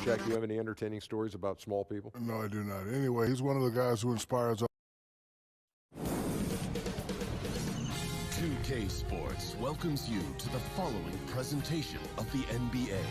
Shaq, do you have any entertaining stories about small people? No, I do not. Anyway, he's one of the guys who inspires us. 2K Sports welcomes you to the following presentation of the NBA.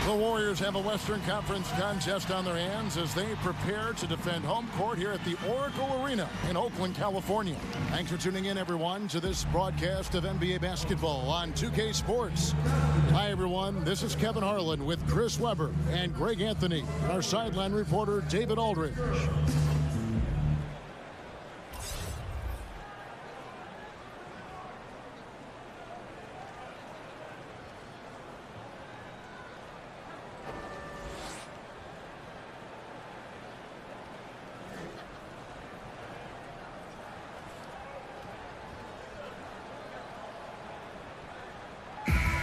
The Warriors have a Western Conference contest on their hands as they prepare to defend home court here at the Oracle Arena in Oakland, California. Thanks for tuning in, everyone, to this broadcast of NBA basketball on 2K Sports. Hi, everyone. This is Kevin Harlan with Chris Webber and Greg Anthony and our sideline reporter, David Aldridge.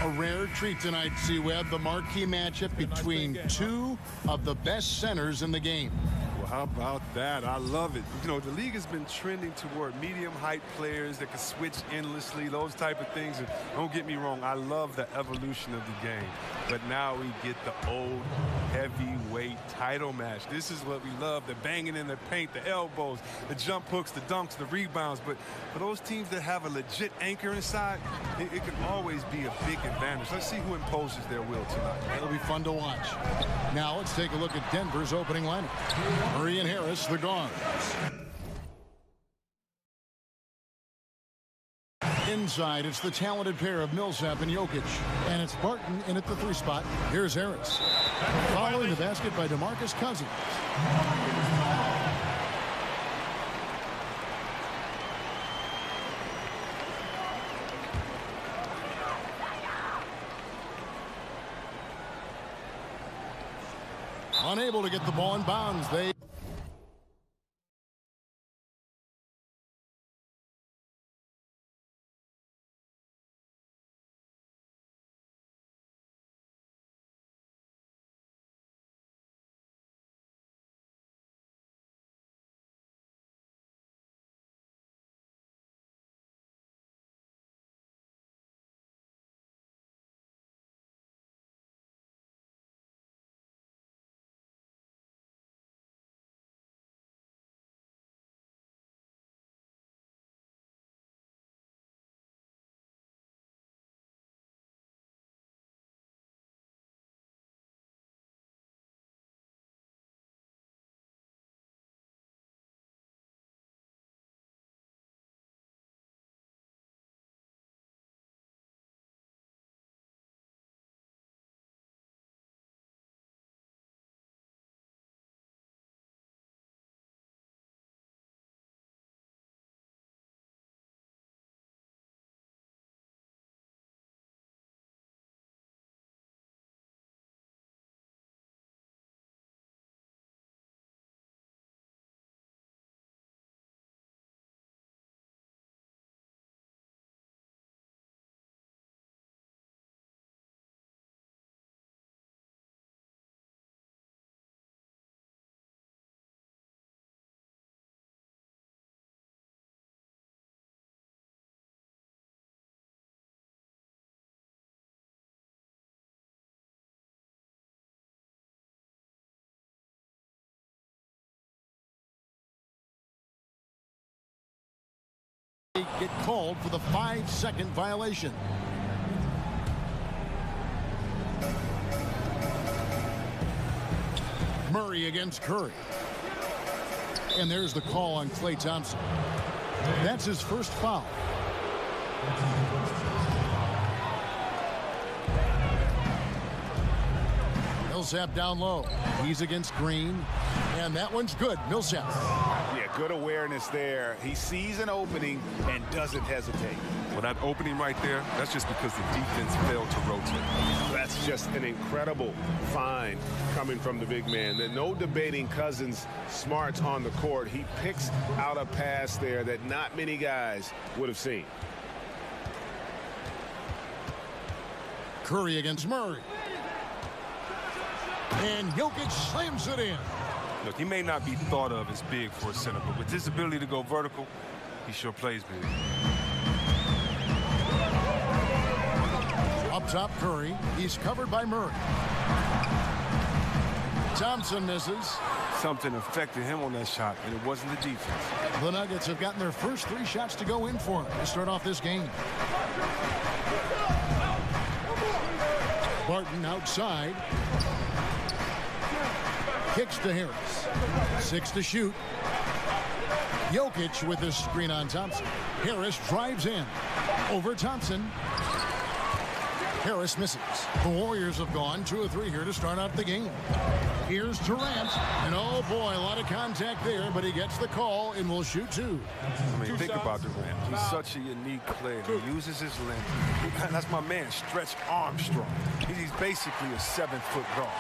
A rare treat tonight, C-Web, the marquee matchup between two of the best centers in the game. Well, how about that? I love it. You know, the league has been trending toward medium height players that can switch endlessly, those type of things. And don't get me wrong, I love the evolution of the game. But now we get the old heavyweight title match. This is what we love, the banging in the paint, the elbows, the jump hooks, the dunks, the rebounds. But for those teams that have a legit anchor inside, it can always be a big advantage. Let's see who imposes their will tonight. It'll be fun to watch. Now let's take a look at Denver's opening lineup. Murray and Harris, the guards. Inside, it's the talented pair of Millsap and Jokic. And it's Barton in at the 3 spot. Here's Harris. Following the basket by DeMarcus Cousins. Unable to get the ball in bounds. They get called for the 5-second violation. Murray against Curry. And there's the call on Klay Thompson. That's his first foul. Millsap down low. He's against Green. And that one's good. Millsap. Yeah, good awareness there. He sees an opening and doesn't hesitate. Well, that opening right there, that's just because the defense failed to rotate. That's just an incredible find coming from the big man. There's no debating Cousins' smarts on the court. He picks out a pass there that not many guys would have seen. Curry against Murray. And Jokic slams it in. Look, he may not be thought of as big for a center, but with his ability to go vertical, he sure plays big. Up top, Curry. He's covered by Murray. Thompson misses. Something affected him on that shot, and it wasn't the defense. The Nuggets have gotten their first 3 shots to go in for him to start off this game. Barton outside. Kicks to Harris. 6 to shoot. Jokic with his screen on Thompson. Harris drives in. Over Thompson. Harris misses. The Warriors have gone 2 of 3 here to start out the game. Here's Durant. And oh boy, a lot of contact there, but he gets the call and will shoot 2. I mean, think about Durant. He's such a unique player. He uses his length. That's my man, Stretch Armstrong. He's basically a 7-foot guard.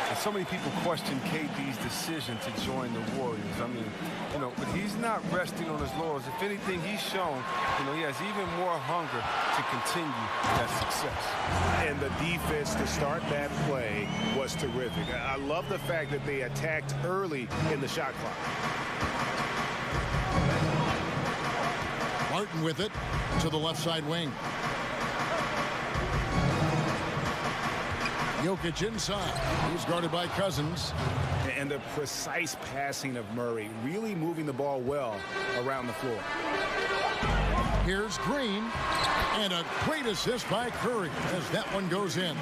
And so many people question KD's decision to join the Warriors. I mean, but he's not resting on his laurels. If anything, he's shown, he has even more hunger to continue that success. And the defense to start that play was terrific. I love the fact that they attacked early in the shot clock. Martin with it to the left side wing. Jokic inside. He's guarded by Cousins. And the precise passing of Murray, really moving the ball well around the floor. Here's Green. And a great assist by Curry as that one goes in.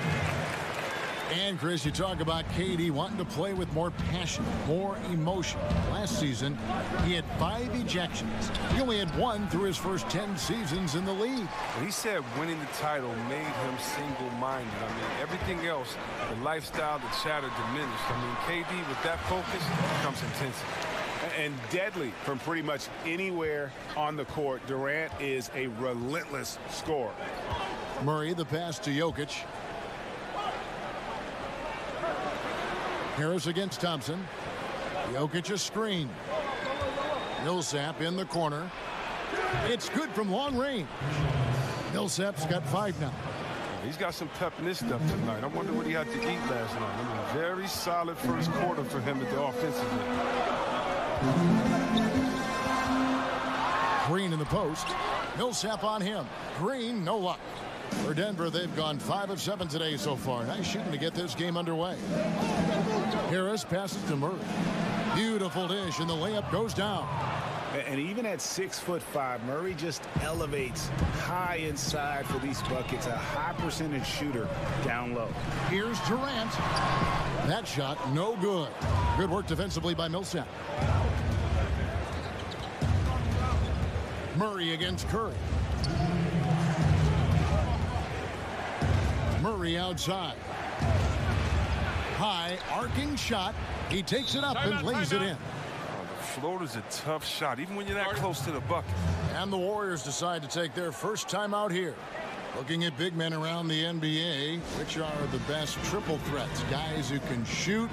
And, Chris, you talk about KD wanting to play with more passion, more emotion. Last season, he had 5 ejections. He only had 1 through his first 10 seasons in the league. He said winning the title made him single-minded. I mean, everything else, the lifestyle, the chatter diminished. I mean, KD, with that focus, comes intensity. And deadly from pretty much anywhere on the court. Durant is a relentless scorer. Murray, the pass to Jokic. Harris against Thompson. Jokic a screen. Millsap in the corner. It's good from long range. Millsap's got 5 now. He's got some pep in his step tonight. I wonder what he had to eat last night. I mean, very solid first quarter for him at the offensive end. Green in the post. Millsap on him. Green, no luck. For Denver, they've gone 5 of 7 today so far. Nice shooting to get this game underway. Harris passes to Murray. Beautiful dish, and the layup goes down. And even at 6'5", Murray just elevates high inside for these buckets. A high percentage shooter down low. Here's Durant. That shot, no good. Good work defensively by Millsap. Murray against Curry. Murray outside. High arcing shot. He takes it up and lays it in. The floater's a tough shot, even when you're that close to the bucket. And the Warriors decide to take their first time out here. Looking at big men around the NBA, which are the best triple threats? Guys who can shoot,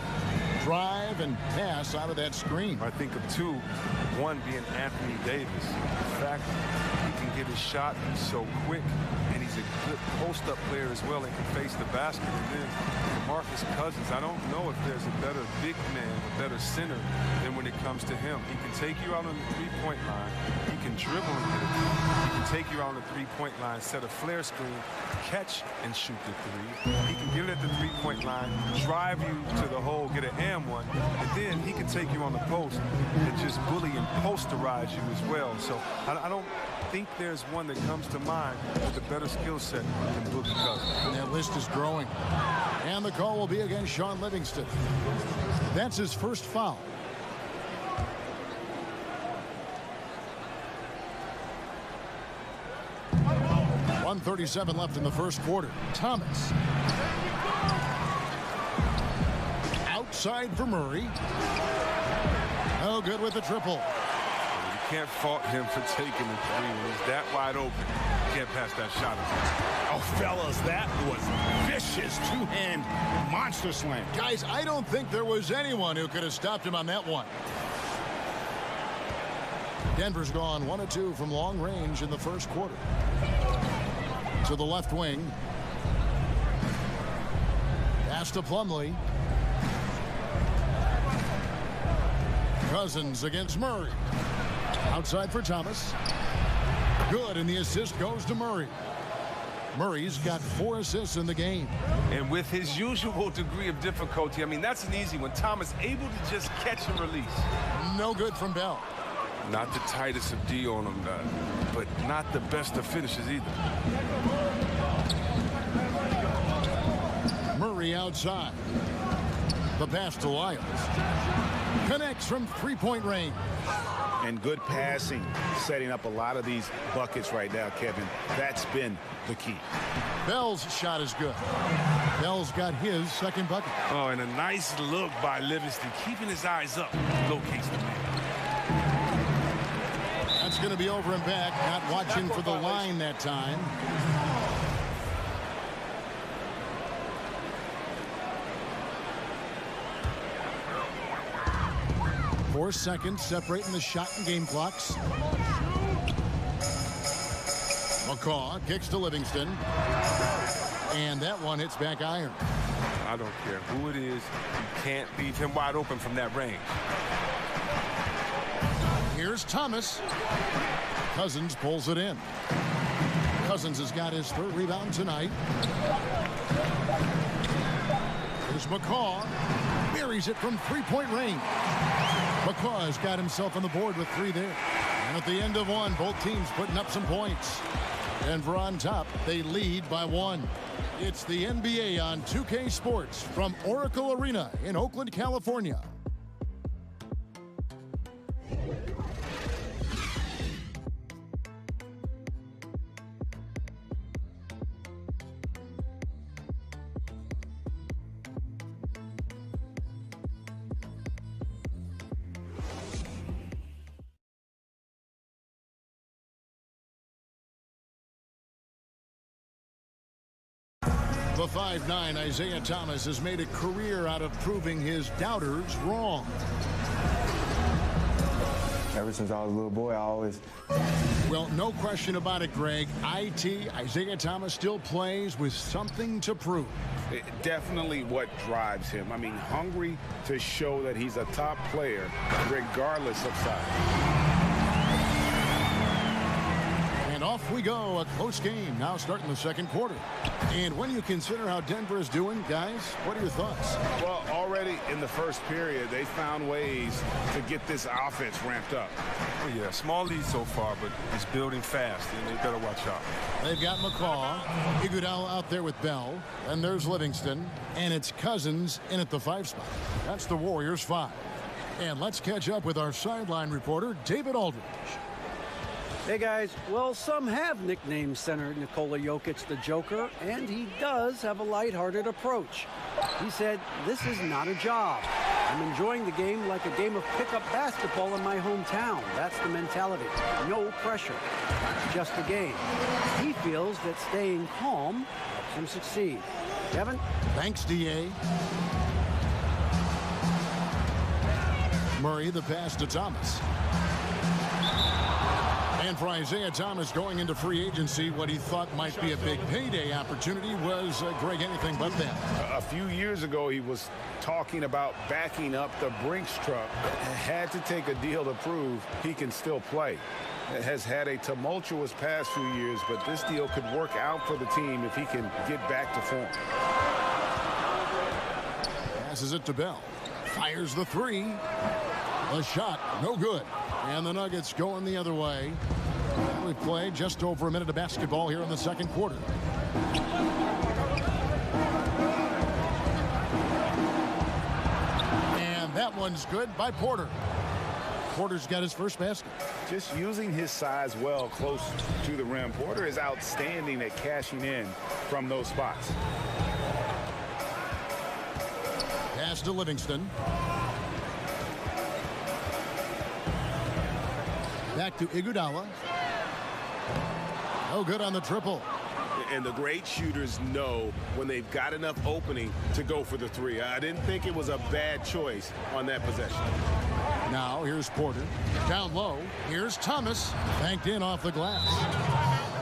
drive, and pass out of that screen. I think of 2. One being Anthony Davis. The fact he can get his shot so quick, and he's a good post-up player as well and can face the basket. And then Marcus Cousins, I don't know if there's a better big man, a better center than when it comes to him. He can take you out on the 3-point line. He can dribble and get it. He can take you out on the 3-point line, set a flare screen, catch and shoot the 3. He can get it at the 3-point line, drive you to the hole, get an and one, and then he can take you on the post and just bully and posterize you as well. So I don't think there's one that comes to mind with a better skill set than Boogie Cousins. And that list is growing. And the call will be against Sean Livingston. That's his first foul. .137 left in the first quarter. Thomas. Outside for Murray. Oh, good with the triple. You can't fault him for taking the 3 when he's that wide open. You can't pass that shot. Oh, fellas, that was vicious. 2-hand monster slam. Guys, I don't think there was anyone who could have stopped him on that one. Denver's gone 1 of 2 from long range in the first quarter. To the left wing. Pass to Plumlee. Cousins against Murray. Outside for Thomas. Good, and the assist goes to Murray. Murray's got 4 assists in the game. And with his usual degree of difficulty, I mean, that's an easy one. Thomas able to just catch and release. No good from Bell. Not the tightest of D on him, but not the best of finishes either. Murray outside. The pass to Lyles. Connects from three-point range. And good passing, setting up a lot of these buckets right now, Kevin. That's been the key. Bell's shot is good. Bell's got his second bucket. Oh, and a nice look by Livingston, keeping his eyes up. Locates the man. That's going to be over and back. Not watching for the line that time. Four seconds separating the shot and game clocks. McCaw kicks to Livingston. And that one hits back iron. I don't care who it is. You can't leave him wide open from that range. Here's Thomas. Cousins pulls it in. Cousins has got his third rebound tonight. Here's McCaw. Buries it from three-point range. McCaw has got himself on the board with 3 there. And at the end of one, both teams putting up some points. Denver on top. They lead by 1. It's the NBA on 2K Sports from Oracle Arena in Oakland, California. The 5'9" Isaiah Thomas has made a career out of proving his doubters wrong. Ever since I was a little boy, I always... Well, no question about it, Greg. Isaiah Thomas still plays with something to prove. Definitely what drives him. I mean, hungry to show that he's a top player regardless of size. And off we go, a close game now starting the second quarter. And when you consider how Denver is doing, guys, what are your thoughts? Well, already in the first period, they found ways to get this offense ramped up. Oh, yeah, small lead so far, but it's building fast, and they better watch out. They've got McCaw, Iguodala out there with Bell, and there's Livingston, and it's Cousins in at the 5 spot. That's the Warriors 5. And let's catch up with our sideline reporter, David Aldridge. Hey guys, well, some have nicknamed center Nikola Jokic the Joker, and he does have a lighthearted approach. He said, "This is not a job. I'm enjoying the game like a game of pickup basketball in my hometown. That's the mentality. No pressure. Just a game." He feels that staying calm helps him succeed. Kevin? Thanks, D.A. Murray, the pass to Thomas. And for Isaiah Thomas going into free agency, what he thought might be a big payday opportunity was, Greg, anything but that. A few years ago, he was talking about backing up the Brinks truck. Had to take a deal to prove he can still play. Has had a tumultuous past few years, but this deal could work out for the team if he can get back to form. Passes it to Bell. Fires the 3. The shot, no good. And the Nuggets going the other way. We've played just over a minute of basketball here in the second quarter. And that one's good by Porter. Porter's got his first basket. Just using his size well close to the rim. Porter is outstanding at cashing in from those spots. Pass to Livingston. Back to Iguodala. No good on the triple. And the great shooters know when they've got enough opening to go for the 3. I didn't think it was a bad choice on that possession. Now here's Porter. Down low. Here's Thomas. Banked in off the glass.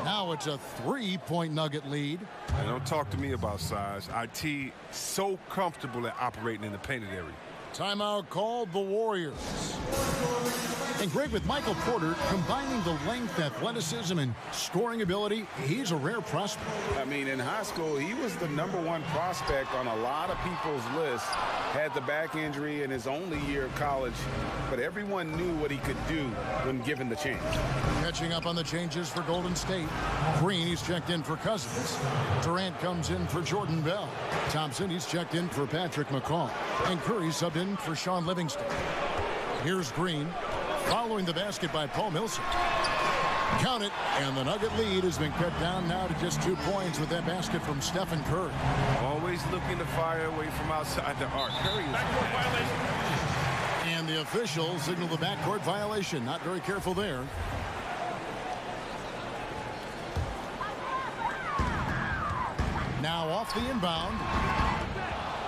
Now it's a 3-point Nugget lead. And don't talk to me about size. IT so comfortable at operating in the painted area. Timeout called the Warriors. And Greg, with Michael Porter combining the length, athleticism, and scoring ability, he's a rare prospect. I mean, in high school, he was the #1 prospect on a lot of people's lists. Had the back injury in his only year of college, but everyone knew what he could do when given the chance. Catching up on the changes for Golden State. Green, he's checked in for Cousins. Durant comes in for Jordan Bell. Thompson, he's checked in for Patrick McCaw. And Curry subbed in for Sean Livingston. Here's Green, following the basket by Paul Millsap. Count it, and the Nugget lead has been cut down now to just 2 points with that basket from Stephen Curry. Always looking to fire away from outside the arc. Curry is And the officials signal the backcourt violation. Not very careful there. Now off the inbound.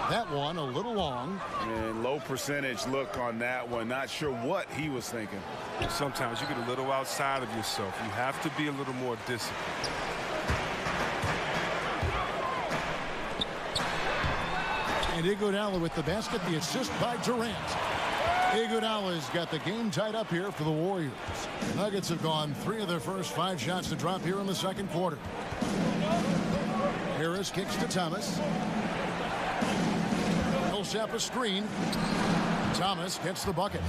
That one a little long. And low percentage look on that one. Not sure what he was thinking. Sometimes you get a little outside of yourself. You have to be a little more disciplined. And Iguodala with the basket, the assist by Durant. Iguodala's got the game tied up here for the Warriors. The Nuggets have gone 3 of their first 5 shots to drop here in the second quarter. Harris kicks to Thomas. Millsap a screen. Thomas gets the bucket.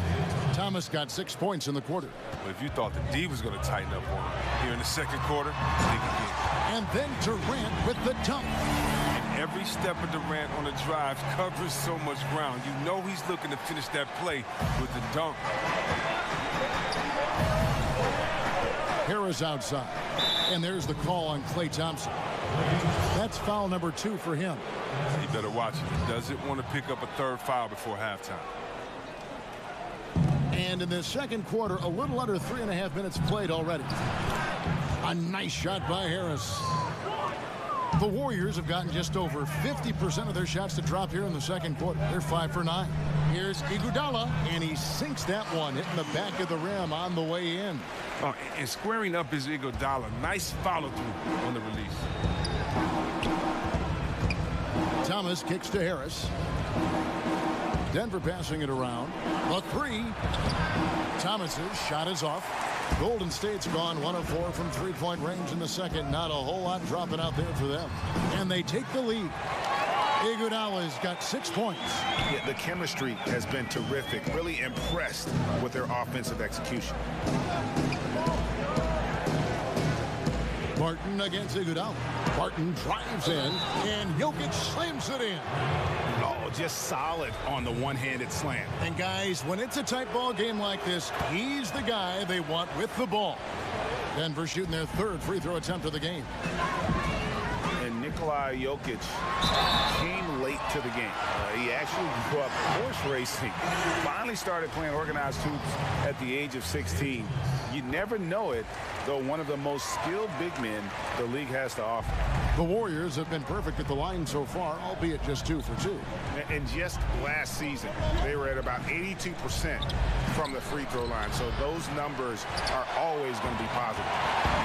Thomas got 6 points in the quarter. But if you thought the D was going to tighten up on him here in the second quarter, think again. And then Durant with the dunk. And every step of Durant on the drive covers so much ground. You know he's looking to finish that play with the dunk. Harris outside. And there's the call on Klay Thompson. That's foul number 2 for him. You better watch it. He doesn't want to pick up a 3rd foul before halftime. And in the second quarter, a little under 3.5 minutes played already. A nice shot by Harris. The Warriors have gotten just over 50% of their shots to drop here in the second quarter. They're 5 for 9. Here's Iguodala, and he sinks that one, hitting the back of the rim on the way in. Oh, and squaring up is Iguodala. Nice follow-through on the release. Thomas kicks to Harris. Denver passing it around. The 3. Thomas's shot is off. Golden State's gone 1 of 4 from 3-point range in the second. Not a whole lot dropping out there for them. And they take the lead. Iguodala's got 6 points. Yeah, the chemistry has been terrific. Really impressed with their offensive execution. Barton against Iguodala. Barton drives in, and Jokic slams it in. Oh, just solid on the one-handed slam. And guys, when it's a tight ball game like this, he's the guy they want with the ball. Denver shooting their 3rd free throw attempt of the game. And Nikola Jokic came late to the game. He actually grew up horse racing. Finally started playing organized hoops at the age of 16. You never know it, though one of the most skilled big men the league has to offer. The Warriors have been perfect at the line so far, albeit just 2 for 2. And just last season, they were at about 82% from the free throw line. So those numbers are always going to be positive.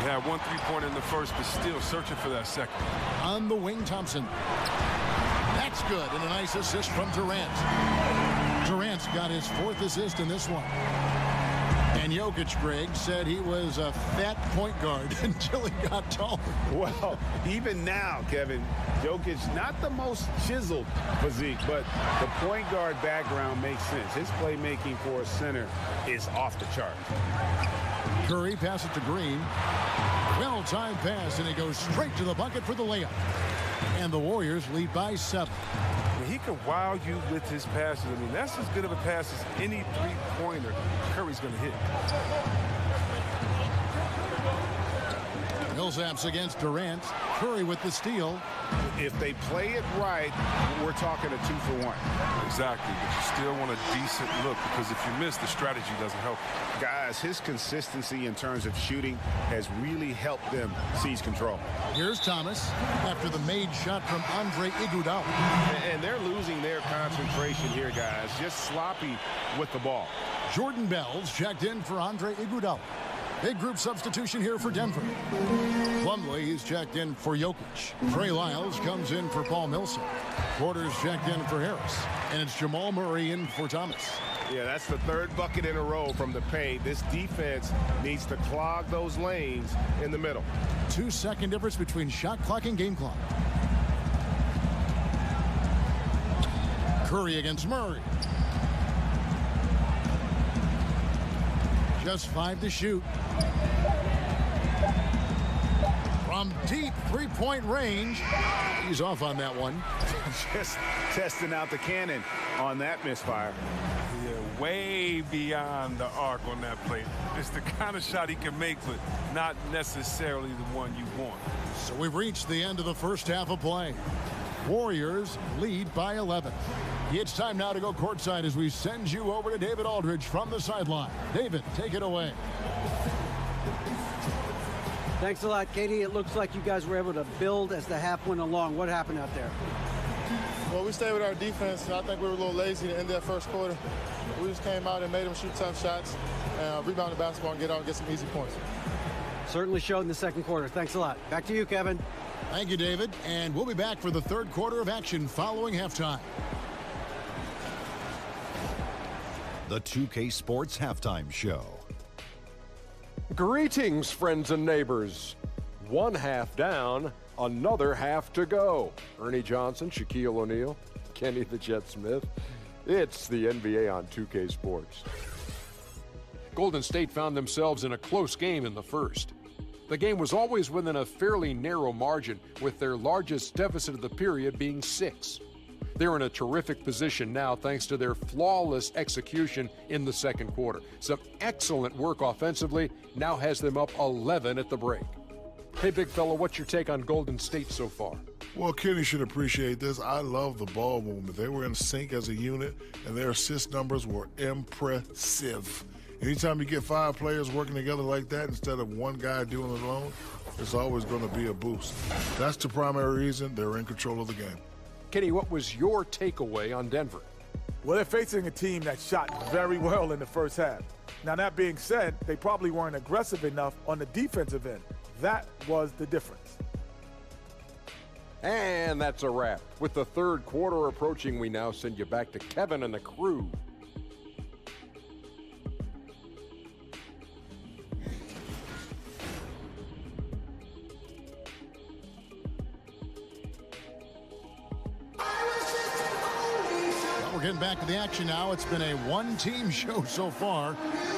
You had 1 3-pointer in the first, but still searching for that second. On the wing, Thompson. That's good, and a nice assist from Durant. Durant's got his 4th assist in this one. And Jokic, Greg, said he was a fat point guard until he got taller. Well, even now, Kevin, Jokic, not the most chiseled physique, but the point guard background makes sense. His playmaking for a center is off the chart. Curry passes it to Green. Well-timed pass, and he goes straight to the bucket for the layup. And the Warriors lead by 7. He can wow you with his passes. I mean, that's as good of a pass as any 3-pointer Curry's going to hit. Millsap's against Durant. Curry with the steal. If they play it right, we're talking a 2-for-1. Exactly, but you still want a decent look, because if you miss, the strategy doesn't help. Guys, his consistency in terms of shooting has really helped them seize control. Here's Thomas after the made shot from Andre Iguodala. And they're losing their concentration here, guys. Just sloppy with the ball. Jordan Bell's checked in for Andre Iguodala. Big group substitution here for Denver. Plumlee, he's checked in for Jokic. Trey Lyles comes in for Paul Millsap. Porter's checked in for Harris. And it's Jamal Murray in for Thomas. Yeah, that's the third bucket in a row from the paint. This defense needs to clog those lanes in the middle. 2-second difference between shot clock and game clock. Curry against Murray. Just 5 to shoot. From deep three-point range. He's off on that one. Just testing out the cannon on that misfire. Yeah, way beyond the arc on that play. It's the kind of shot he can make, but not necessarily the one you want. So we've reached the end of the first half of play. Warriors lead by 11. It's time now to go courtside as we send you over to David Aldridge from the sideline. David, take it away. Thanks a lot, Katie. It looks like you guys were able to build as the half went along. What happened out there? Well, we stayed with our defense. I think we were a little lazy to end that first quarter. We just came out and made them shoot tough shots, and rebound the basketball and get out and get some easy points. Certainly showed in the second quarter. Thanks a lot. Back to you, Kevin. Thank you, David. And we'll be back for the third quarter of action following halftime. The 2K Sports Halftime Show. Greetings, friends and neighbors. One half down, another half to go. Ernie Johnson, Shaquille O'Neal, Kenny the Jet Smith. It's the NBA on 2K Sports. Golden State found themselves in a close game in the first. The game was always within a fairly narrow margin, with their largest deficit of the period being 6. They're in a terrific position now thanks to their flawless execution in the second quarter. Some excellent work offensively now has them up 11 at the break. Hey, big fella, what's your take on Golden State so far? Well, Kenny should appreciate this. I love the ball movement. They were in sync as a unit, and their assist numbers were impressive. Anytime you get 5 players working together like that instead of one guy doing it alone, it's always going to be a boost. That's the primary reason they're in control of the game. Kenny, what was your takeaway on Denver? Well, they're facing a team that shot very well in the first half. Now, that being said, they probably weren't aggressive enough on the defensive end. That was the difference. And that's a wrap. With the third quarter approaching, we now send you back to Kevin and the crew. Getting back to the action now. It's been a one-team show so far.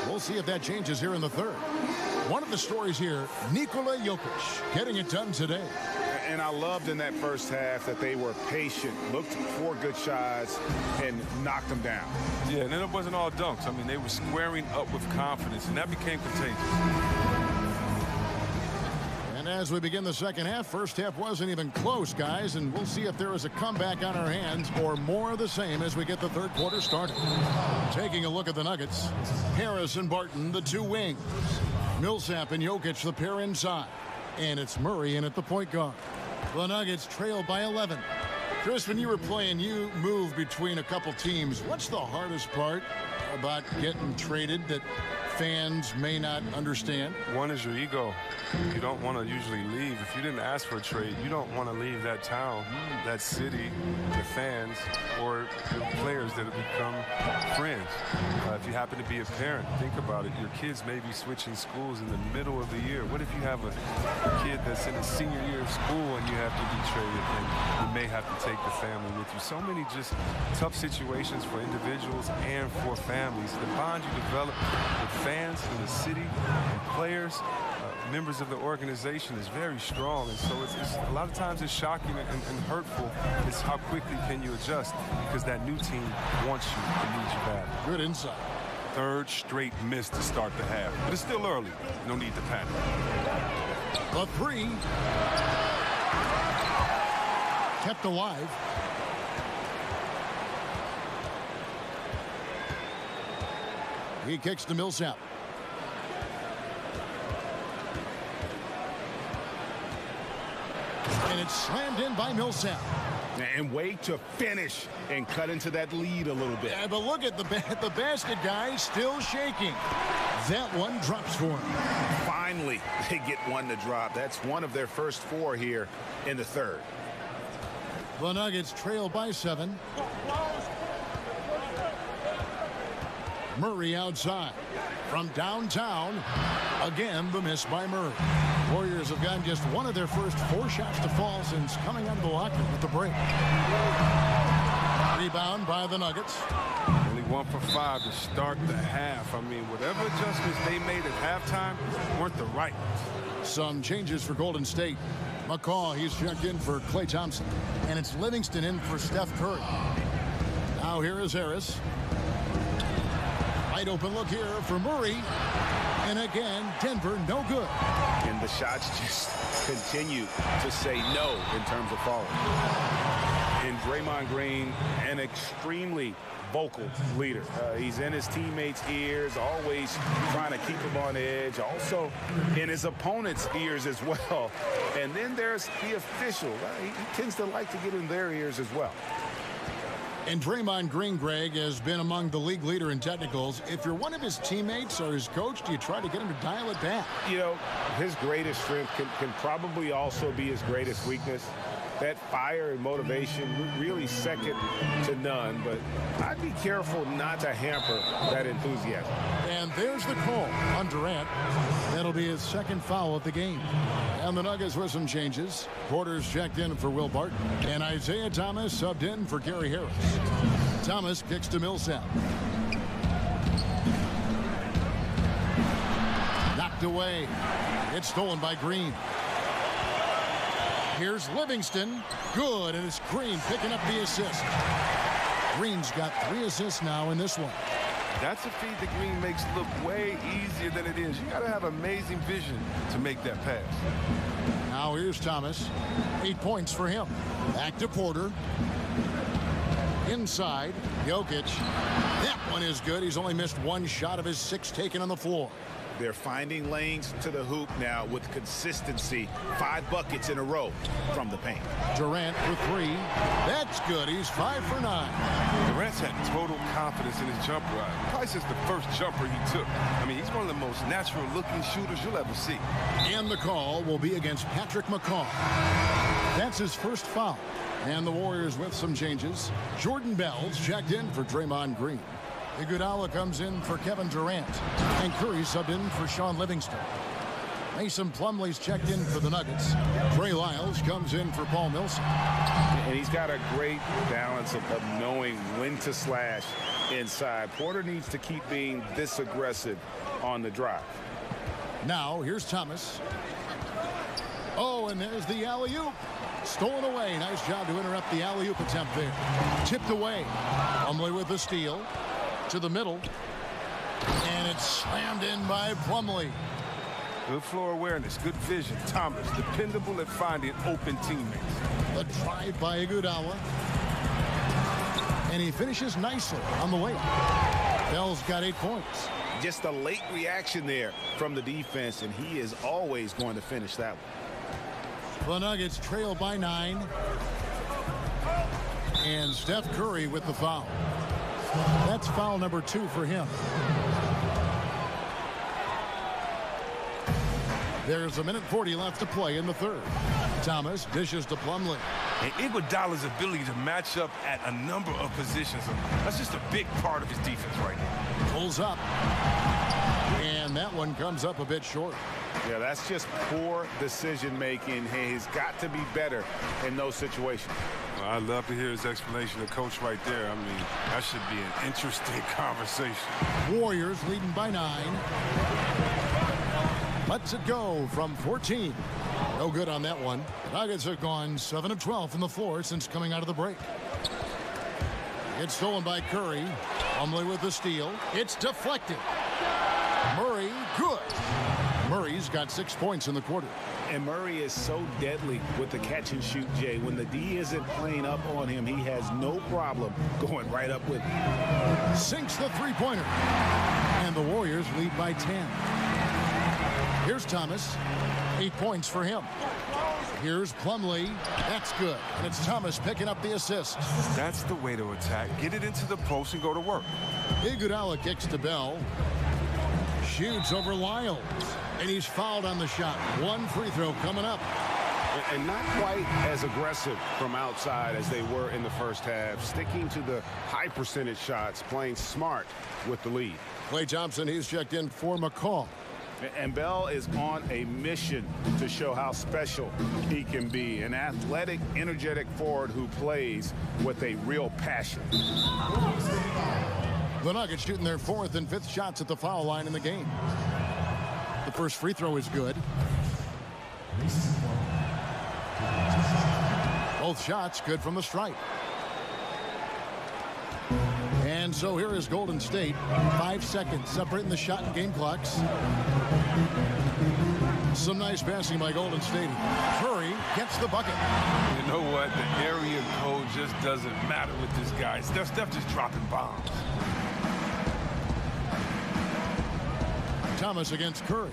We'll see if that changes here in the third. One of the stories here, Nikola Jokic getting it done today. And I loved in that first half that they were patient, looked for good shots, and knocked them down. Yeah, and then it wasn't all dunks. I mean, they were squaring up with confidence, and that became contagious. And as we begin the second half, first half wasn't even close, guys, and we'll see if there is a comeback on our hands or more of the same as we get the third quarter started. Taking a look at the Nuggets, Harris and Barton, the two wings. Millsap and Jokic, the pair inside. And it's Murray in at the point guard. The Nuggets trail by 11. Chris, when you were playing, you moved between a couple teams. What's the hardest part about getting traded that fans may not understand? One is your ego. You don't want to usually leave. If you didn't ask for a trade, you don't want to leave that town, that city, the fans, or the players that have become friends. If you happen to be a parent, think about it. Your kids may be switching schools in the middle of the year. What if you have a kid that's in his senior year of school and you have to be traded and you may have to take the family with you? So many just tough situations for individuals and for families. The bond you develop with fans in the city and players, members of the organization is very strong, and so it's a lot of times it's shocking and hurtful. It's how quickly can you adjust, because that new team wants you and needs you bad. Good insight. Third straight miss to start the half, but it's still early. No need to panic. The three kept alive. He kicks to Millsap. And it's slammed in by Millsap. And way to finish and cut into that lead a little bit. Yeah, but look at the basket guy still shaking. That one drops for him. Finally, they get one to drop. That's one of their first 4 here in the third. The Nuggets trail by 7. Murray outside. From downtown, again the miss by Murray. Warriors have gotten just one of their first 4 shots to fall since coming out of the locker with the break. Rebound by the Nuggets. Only 1 for 5 to start the half. I mean, whatever adjustments they made at halftime weren't the right ones. Some changes for Golden State. McCaw, he's checked in for Klay Thompson. And it's Livingston in for Steph Curry. Now here is Harris. Wide open look here for Murray. And again, Denver, no good. And the shots just continue to say no in terms of falling. And Draymond Green, an extremely vocal leader. He's in his teammates' ears, always trying to keep them on edge, also in his opponent's ears as well. And then there's the official. He tends to like to get in their ears as well. And Draymond Green, Greg, has been among the league leader in technicals. If you're one of his teammates or his coach, do you try to get him to dial it back? You know, his greatest strength can probably also be his greatest weakness. That fire and motivation, really second to none, but I'd be careful not to hamper that enthusiasm. And there's the call on Durant. That'll be his 2nd foul of the game. And the Nuggets with some changes. Porter's checked in for Will Barton. And Isaiah Thomas subbed in for Gary Harris. Thomas kicks to Millsap. Knocked away. It's stolen by Green. Here's Livingston. Good, and it's Green picking up the assist. Green's got 3 assists now in this one. That's a feed that Green makes look way easier than it is. You got to have amazing vision to make that pass. Now here's Thomas. 8 points for him. Back to Porter. Inside, Jokic. That one is good. He's only missed 1 shot of his 6 taken on the floor. They're finding lanes to the hoop now with consistency. 5 buckets in a row from the paint. Durant for 3. That's good. He's 5 for 9. Durant's had total confidence in his jumper. Probably since the first jumper he took. I mean, he's one of the most natural-looking shooters you'll ever see. And the call will be against Patrick McCaw. That's his first foul. And the Warriors with some changes. Jordan Bell's checked in for Draymond Green. Iguodala comes in for Kevin Durant. And Curry subbed in for Sean Livingston. Mason Plumlee's checked in for the Nuggets. Trey Lyles comes in for Paul Millsap. And he's got a great balance of knowing when to slash inside. Porter needs to keep being this aggressive on the drive. Now, here's Thomas. Oh, and there's the alley-oop. Stolen away. Nice job to interrupt the alley-oop attempt there. Tipped away. Plumlee with the steal. To the middle. And it's slammed in by Plumlee. Good floor awareness, good vision. Thomas, dependable at finding open teammates. The drive by Iguodala. And he finishes nicely on the layup. Bell's got 8 points. Just a late reaction there from the defense, and he is always going to finish that one. The Nuggets trail by 9. And Steph Curry with the foul. That's foul number 2 for him. There's 1:40 left to play in the third. Thomas dishes to Plumlee. And Iguodala's ability to match up at a number of positions, that's just a big part of his defense right now. Pulls up. And that one comes up a bit short. Yeah, that's just poor decision-making. He's got to be better in those situations. Well, I'd love to hear his explanation of coach right there. I mean, that should be an interesting conversation. Warriors leading by 9. Lets it go from 14. No good on that one. The Nuggets have gone 7 of 12 from the floor since coming out of the break. It's stolen by Curry. Plumlee with the steal. It's deflected. Murray, good. Murray's got 6 points in the quarter. And Murray is so deadly with the catch and shoot, Jay. When the D isn't playing up on him, he has no problem going right up with him. Sinks the three-pointer. And the Warriors lead by 10. Here's Thomas. 8 points for him. Here's Plumlee. That's good. And it's Thomas picking up the assist. That's the way to attack. Get it into the post and go to work. Iguodala kicks to Bell. Shoots over Lyles. And he's fouled on the shot. 1 free throw coming up. And not quite as aggressive from outside as they were in the first half, sticking to the high percentage shots, playing smart with the lead. Klay Thompson, he's checked in for McCall. And Bell is on a mission to show how special he can be. An athletic, energetic forward who plays with a real passion. The Nuggets shooting their 4th and 5th shots at the foul line in the game. The first free throw is good. Both shots good from the stripe. And so here is Golden State. 5 seconds separating the shot and game clocks. Some nice passing by Golden State. Curry gets the bucket. You know what? The area code just doesn't matter with this guy. Steph just dropping bombs. Thomas against Curry.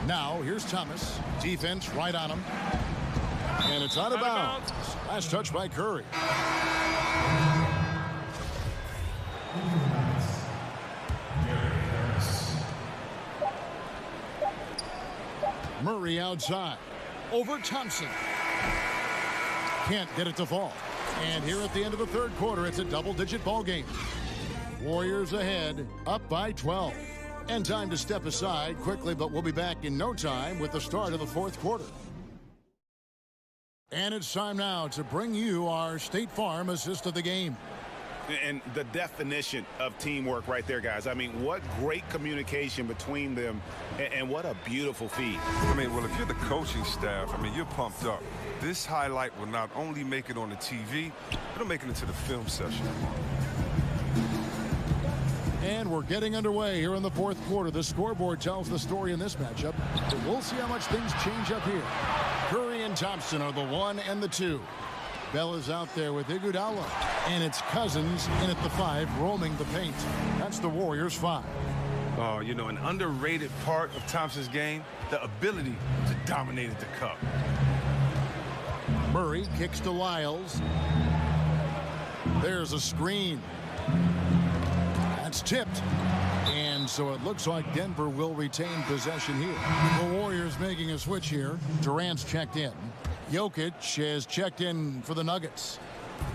Now, here's Thomas. Defense right on him. And it's out of bounds. Last touch by Curry. Murray outside. Over Thompson. Can't get it to fall. And here at the end of the 3rd quarter, it's a double-digit ball game. Warriors ahead, up by 12. And time to step aside quickly, but we'll be back in no time with the start of the 4th quarter. And it's time now to bring you our State Farm assist of the game. And the definition of teamwork right there, guys. I mean, what great communication between them, and what a beautiful feed. I mean, well, if you're the coaching staff, I mean, you're pumped up. This highlight will not only make it on the TV, it'll make it into the film session. And we're getting underway here in the 4th quarter. The scoreboard tells the story in this matchup, but we'll see how much things change up here. Curry and Thompson are the 1 and the 2. Bell is out there with Iguodala, and it's Cousins in at the 5, roaming the paint. That's the Warriors' 5. Oh, you know, an underrated part of Thompson's game, the ability to dominate at the cup. Murray kicks to Lyles. There's a screen. That's tipped. And so it looks like Denver will retain possession here. The Warriors making a switch here. Durant's checked in. Jokic has checked in for the Nuggets.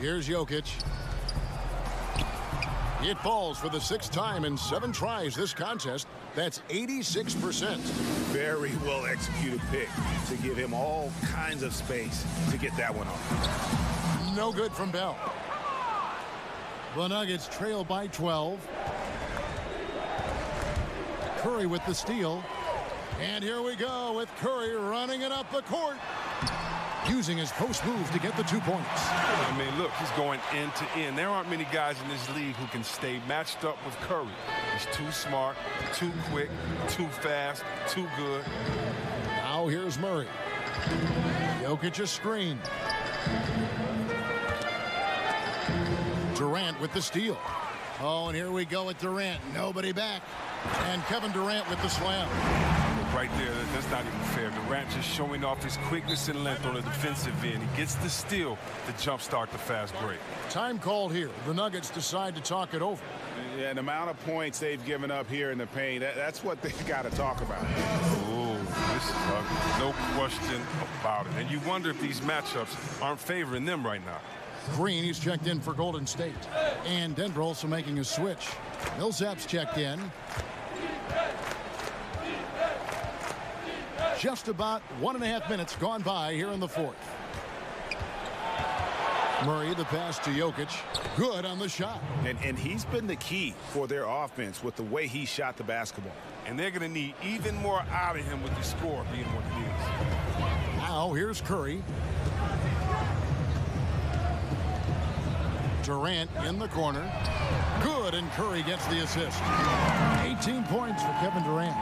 Here's Jokic. It falls for the 6th time in 7 tries this contest. That's 86%. Very well executed pick to give him all kinds of space to get that one off. No good from Bell. The Nuggets trail by 12. Curry with the steal. And here we go with Curry running it up the court. Using his post move to get the 2 points. I mean, look, he's going end to end. There aren't many guys in this league who can stay matched up with Curry. He's too smart, too quick, too fast, too good. Now here's Murray. Jokic a screen. Durant with the steal. Oh, and here we go with Durant. Nobody back. And Kevin Durant with the slam. Right there, that's not even fair. Durant just showing off his quickness and length on the defensive end. He gets the steal to jumpstart the fast break. Time called here. The Nuggets decide to talk it over. Yeah, the amount of points they've given up here in the paint, that's what they've got to talk about. Oh, this is ugly. No question about it. And you wonder if these matchups aren't favoring them right now. Green, he's checked in for Golden State. And Denver also making a switch. Millsap's checked in. Just about 1.5 minutes gone by here in the 4th. Murray, the pass to Jokic. Good on the shot. And he's been the key for their offense with the way he shot the basketball. And they're going to need even more out of him with the score being what it is. Now here's Curry. Durant in the corner. Good, and Curry gets the assist. 18 points for Kevin Durant.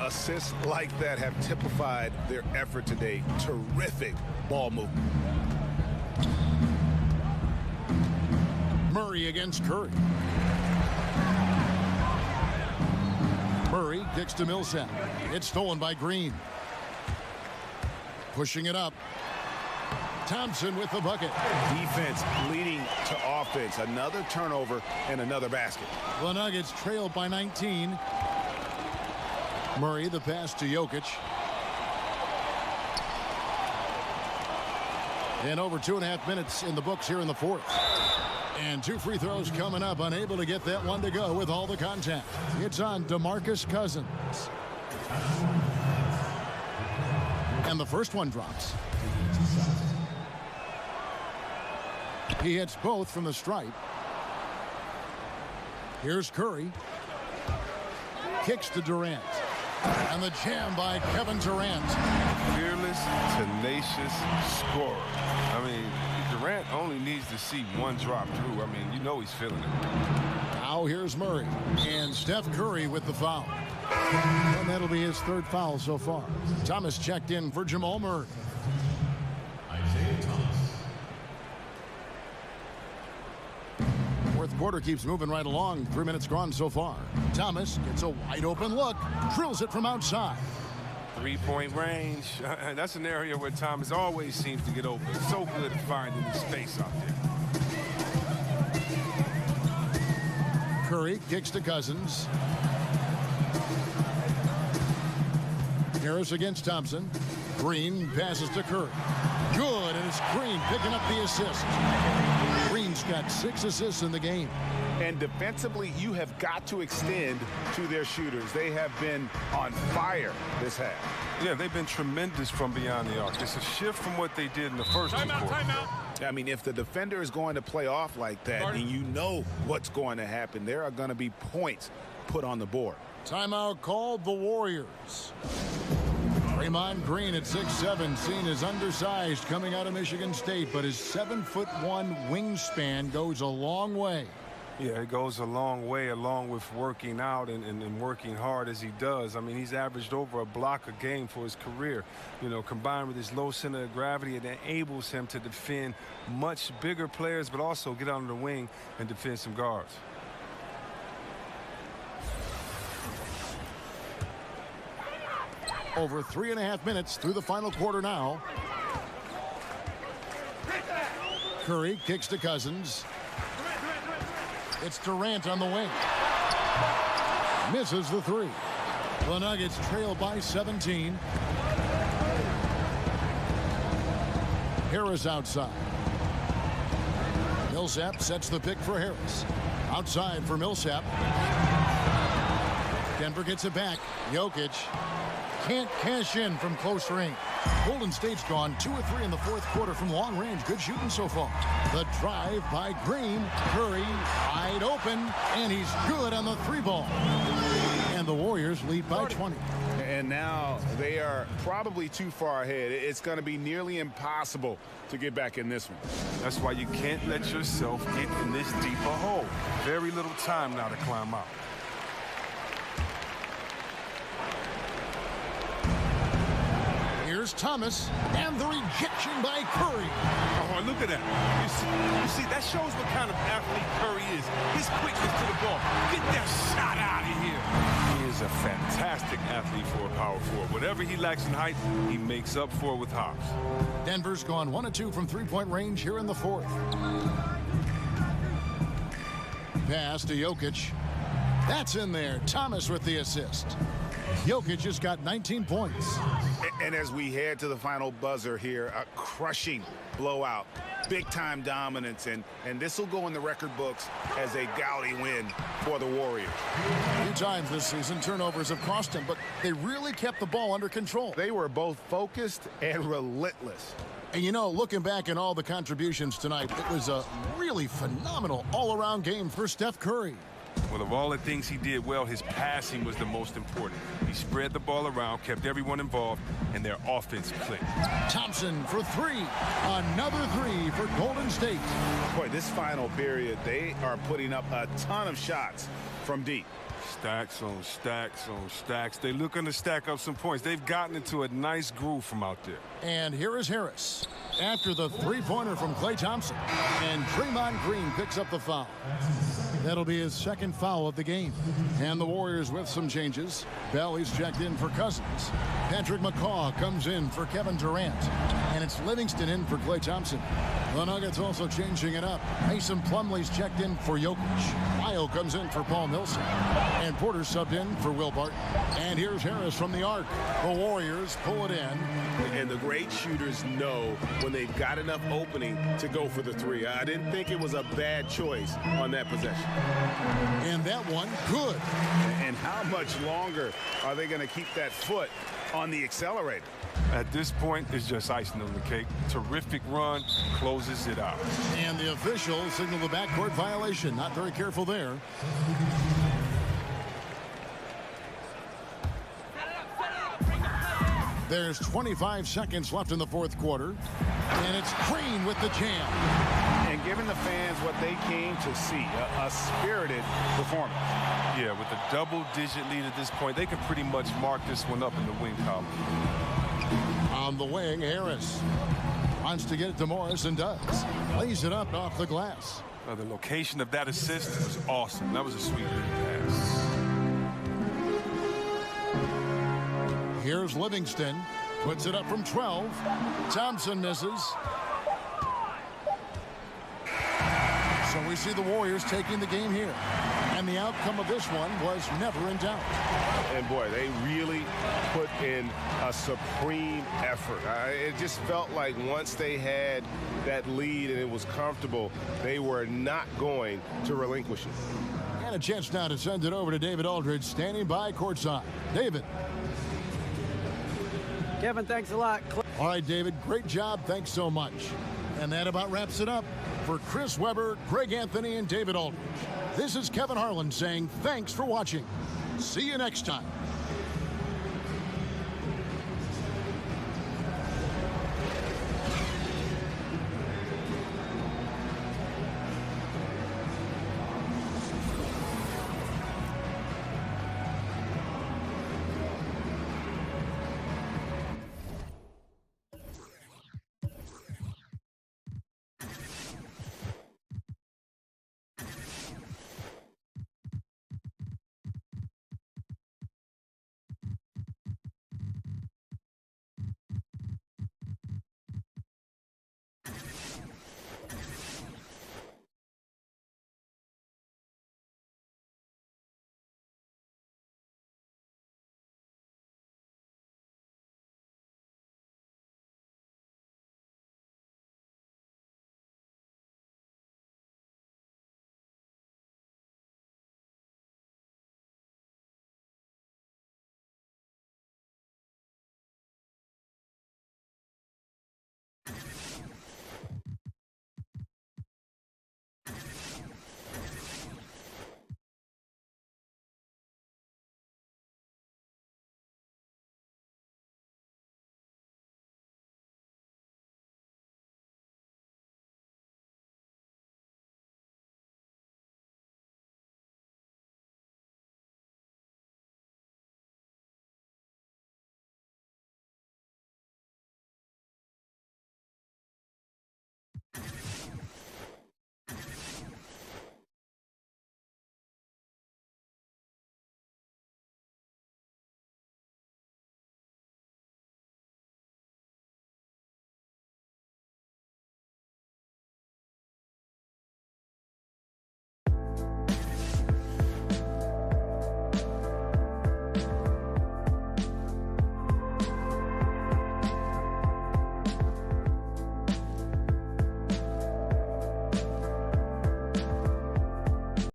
Assists like that have typified their effort today. Terrific ball movement. Murray against Curry. Murray kicks to Millsap. It's stolen by Green. Pushing it up. Thompson with the bucket. Defense leading to offense. Another turnover and another basket. The Nuggets trailed by 19. Murray, the pass to Jokic. And over 2.5 minutes in the books here in the fourth. And 2 free throws coming up, unable to get that one to go with all the contact. It's on DeMarcus Cousins. And the first one drops. He hits both from the stripe. Here's Curry. Kicks to Durant. And the jam by Kevin Durant. Fearless, tenacious scorer. I mean, Durant only needs to see one drop through. I mean, you know he's feeling it. Now here's Murray. And Steph Curry with the foul. And that'll be his 3rd foul so far. Thomas checked in for Jamal Murray. Fourth quarter keeps moving right along. 3 minutes gone so far. Thomas gets a wide open look. Drills it from outside. 3-point range. That's an area where Thomas always seems to get open. So good at finding the space out there. Curry kicks to Cousins. Harris against Thompson. Green passes to Curry. Good, and it's Green picking up the assist. Green's got 6 assists in the game. And defensively, you have got to extend to their shooters. They have been on fire this half. Yeah, they've been tremendous from beyond the arc. It's a shift from what they did in the first two quarters. I mean, if the defender is going to play off like that, and you know what's going to happen, there are going to be points put on the board. Timeout called the Warriors. Draymond Green at 6'7", seen as undersized coming out of Michigan State, but his 7'1" wingspan goes a long way. Yeah, it goes a long way along with working out and working hard as he does. I mean, he's averaged over a block a game for his career. You know, combined with his low center of gravity, it enables him to defend much bigger players, but also get on the wing and defend some guards. Over 3.5 minutes through the final quarter now. Curry kicks to Cousins. It's Durant on the wing. Misses the 3. The Nuggets trail by 17. Harris outside. Millsap sets the pick for Harris. Outside for Millsap. Denver gets it back. Jokic can't cash in from close range. Golden State's gone 2 or 3 in the fourth quarter from long range. Good shooting so far. The drive by Green. Curry wide open, and he's good on the 3-ball. And the Warriors lead by 20. And now they are probably too far ahead. It's going to be nearly impossible to get back in this one. That's why you can't let yourself get in this deep a hole. Very little time now to climb out. Here's Thomas, and the rejection by Curry. Oh, look at that. You see, that shows what kind of athlete Curry is. His quickness to the ball. Get that shot out of here. He is a fantastic athlete for a power forward. Whatever he lacks in height, he makes up for it with hops. Denver's gone 1 of 2 from 3-point range here in the fourth. Pass to Jokic. That's in there. Thomas with the assist. Jokic has got 19 points. And as we head to the final buzzer here, a crushing blowout, big-time dominance, and this will go in the record books as a gaudy win for the Warriors. A few times this season, turnovers have cost him, but they really kept the ball under control. They were both focused and relentless. And, you know, looking back at all the contributions tonight, it was a really phenomenal all-around game for Steph Curry. Well, of all the things he did well, his passing was the most important. He spread the ball around, kept everyone involved, and their offense clicked. Thompson for 3. Another 3 for Golden State. Boy, this final period, they are putting up a ton of shots from deep. Stacks on stacks on stacks. They're looking to stack up some points. They've gotten into a nice groove from out there. And here is Harris after the 3-pointer from Klay Thompson. And Draymond Green picks up the foul. That'll be his 2nd foul of the game. And the Warriors with some changes. Bell is checked in for Cousins. Patrick McCaw comes in for Kevin Durant. And it's Livingston in for Klay Thompson. The Nuggets also changing it up. Mason Plumlee's checked in for Jokic. Lyle comes in for Paul Millsap. And Porter subbed in for Will Barton. And here's Harris from the arc. The Warriors pull it in. And the great shooters know when they've got enough opening to go for the three. I didn't think it was a bad choice on that possession. And that one, good. And how much longer are they going to keep that foot on the accelerator? At this point, it's just icing on the cake. Terrific run, closes it out. And the official signaled the backcourt violation. Not very careful there. There's 25 seconds left in the fourth quarter. And it's Green with the jam. And giving the fans what they came to see, a spirited performance. Yeah, with a double-digit lead at this point, they can pretty much mark this one up in the win column. On the wing, Harris wants to get it to Morris and does. Lays it up off the glass. The location of that assist was awesome. That was a sweet pass. Here's Livingston. Puts it up from 12. Thompson misses. So we see the Warriors taking the game here. And the outcome of this one was never in doubt. And boy, they really put in a supreme effort. It just felt like once they had that lead and it was comfortable, they were not going to relinquish it. And a chance now to send it over to David Aldridge, standing by courtside. David. Kevin, thanks a lot. All right, David, great job. Thanks so much. And that about wraps it up. For Chris Webber, Greg Anthony, and David Aldridge, this is Kevin Harlan saying thanks for watching. See you next time.